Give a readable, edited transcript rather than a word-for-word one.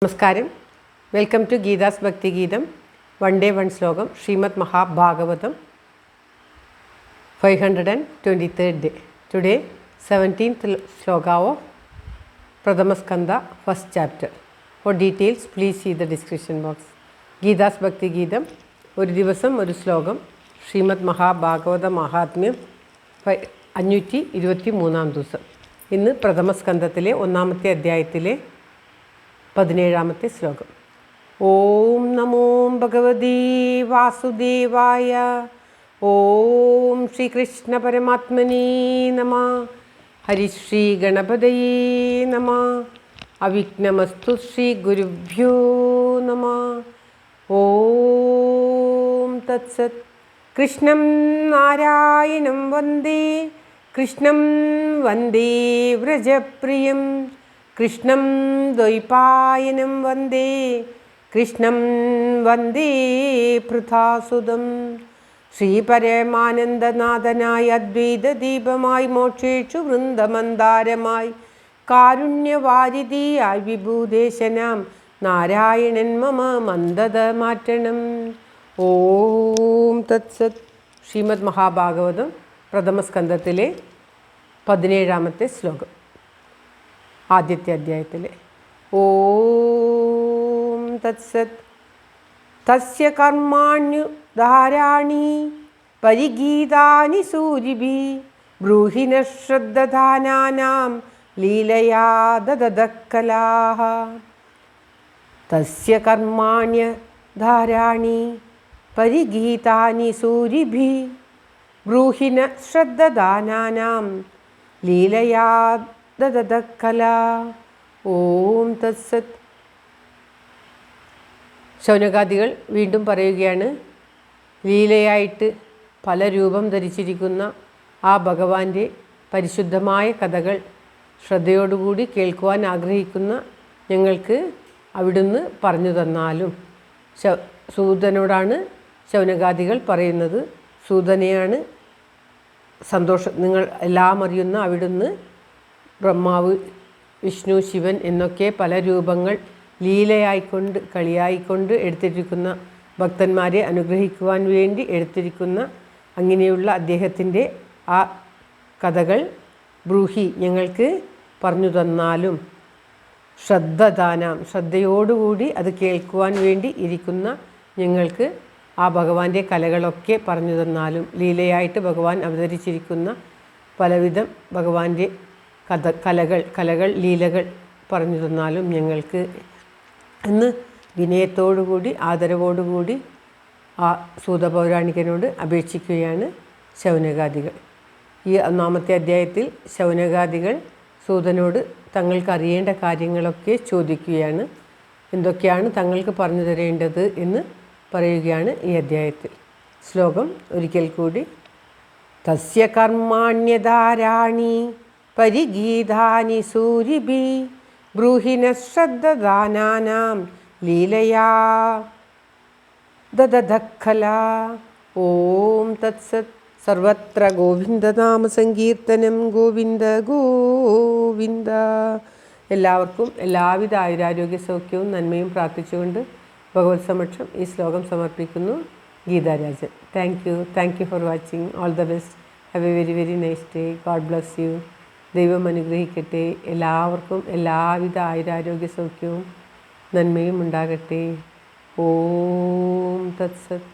നമസ്കാരം. Welcome to Geetha's ഭക്തി ഗീതം. വൺ ഡേ വൺ ശ്ലോകം. Shrimad Mahabhagavatam 523rd day. Today 17th shloka of Pradhama Skanda, first chapter. For details please see the description box. Geetha's ഭക്തി ഗീതം, ഒരു ദിവസം ഒരു ശ്ലോകം. ശ്രീമദ് മഹാഭാഗവത മഹാത്മ്യം 523 ദിവസം. ഇന്ന് പ്രഥമ സ്കന്ധത്തിലെ 1ാമത്തെ അധ്യായത്തിലെ 17ാമത്തെ ശ്ലോകം. ഓം നമോ ഭഗവതീ വാസുദേവായ. ഓം ശ്രീകൃഷ്ണ പരമാത്മനേ നമഃ. ഹരിശ്രീ ഗണപതയേ നമഃ. അവിഘ്നമസ്തു ശ്രീ ഗുരുഭ്യോ നമഃ. ഓം തത്സത്. കൃഷ്ണം നാരായണം വന്ദേ, കൃഷ്ണം വന്ദേ വ്രജപ്രിയം, കൃഷ്ണം ദ്വൈപായനം വന്ദേ, കൃഷ്ണം വന്ദേ പൃഥാസുതം. ശ്രീപരമാനന്ദനാഥനായി അദ്വൈതദീപമായി, മോക്ഷേഷു വൃന്ദമന്ദാരമായി, കാരുണ്യവാരിധിയായി വിഭൂദേശനാം നാരായണൻ മമ മന്ദത മാറ്റണം. ഓം തത്സത്. ശ്രീമദ് മഹാഭാഗവതം പ്രഥമ സ്കന്ധത്തിലെ 17ാമത്തെ ശ്ലോകം, ആദ്യത്തെ അധ്യായത്തിലെ. ഓം തത്സത്. തസ്യ കർമാണ്യുദാരാണി പരിഗീതാനി സൂരിഭിഃ ബ്രൂഹി നഃ ശ്രദ്ധധാനാനാം ലീലയാ ദദദഃ. തസ്യ കർമാണ്യുദാരാണി പരിഗീതാനി സൂരിഭിഃ ബ്രൂഹി നഃ ശ്രദ്ധധാനാനാം ലീലയാ ദദദഃ. ഓം തത്സത്. ശൗനകാദികൾ വീണ്ടും പറയുകയാണ്, ലീലയായിട്ട് പല രൂപം ധരിച്ചിരിക്കുന്ന ആ ഭഗവാന്റെ പരിശുദ്ധമായ കഥകൾ ശ്രദ്ധയോടുകൂടി കേൾക്കുവാൻ ആഗ്രഹിക്കുന്ന ഞങ്ങൾക്ക് അവിടുന്ന് പറഞ്ഞു തന്നാലും. സൂതനോടാണ് ശൗനകാദികൾ പറയുന്നത്. സൂതനെയാണ് നിങ്ങൾ എല്ലാം അറിയുന്ന അവിടുന്ന് ബ്രഹ്മാവ്, വിഷ്ണു, ശിവൻ എന്നൊക്കെ പല രൂപങ്ങൾ ലീലയായിക്കൊണ്ട് കളിയായിക്കൊണ്ട് എടുത്തിരിക്കുന്ന, ഭക്തന്മാരെ അനുഗ്രഹിക്കുവാൻ വേണ്ടി എടുത്തിരിക്കുന്ന അങ്ങനെയുള്ള അദ്ദേഹത്തിൻ്റെ ആ കഥകൾ ബ്രൂഹി ഞങ്ങൾക്ക് പറഞ്ഞു തന്നാലും, ശ്രദ്ധയോടുകൂടി അത് കേൾക്കുവാൻ വേണ്ടി ഇരിക്കുന്ന ഞങ്ങൾക്ക് ആ ഭഗവാന്റെ കലകളൊക്കെ പറഞ്ഞു തന്നാലും, ലീലയായിട്ട് ഭഗവാൻ അവതരിച്ചിരിക്കുന്ന പലവിധം ഭഗവാന്റെ കലകൾ ലീലകൾ പറഞ്ഞു തന്നാലും ഞങ്ങൾക്ക് എന്ന് വിനയത്തോടുകൂടി ആദരവോടുകൂടി ആ സൂതപൗരാണികനോട് അപേക്ഷിക്കുകയാണ് ശൗനകാദികൾ. ഈ 1ാമത്തെ അധ്യായത്തിൽ ശൗനകാദികൾ സൂതനോട് തങ്ങൾക്ക് അറിയേണ്ട കാര്യങ്ങളൊക്കെ ചോദിക്കുകയാണ്. എന്തൊക്കെയാണ് തങ്ങൾക്ക് പറഞ്ഞു തരേണ്ടത് എന്ന് പറയുകയാണ് ഈ അധ്യായത്തിൽ. ശ്ലോകം ഒരിക്കൽ കൂടി. തസ്യ കർമാണ്യദാരാണി പരിഗീതാനി സൂരിഭിഃ ബ്രൂഹി നഃ ശ്രദ്ധധാനാനാം ലീലയാ ദദദഃ. ഓം തത്സത്. സർവത്ര ഗോവിന്ദനാമ സങ്കീർത്തനം. ഗോവിന്ദ ഗോവിന്ദ. എല്ലാവർക്കും എല്ലാവിധ ആയുരാരോഗ്യ സൗഖ്യവും നന്മയും പ്രാർത്ഥിച്ചുകൊണ്ട് ഭഗവത് സമക്ഷം ഈ ശ്ലോകം സമർപ്പിക്കുന്നു. Geetha Rajan. Thank you for watching. All the best. Have A very very nice day. God bless you. ദൈവം അനുഗ്രഹിക്കട്ടെ. എല്ലാവർക്കും എല്ലാവിധ ആയുരാരോഗ്യ സൗഖ്യവും നന്മയും ഉണ്ടാകട്ടെ. ഓം തത്സത്.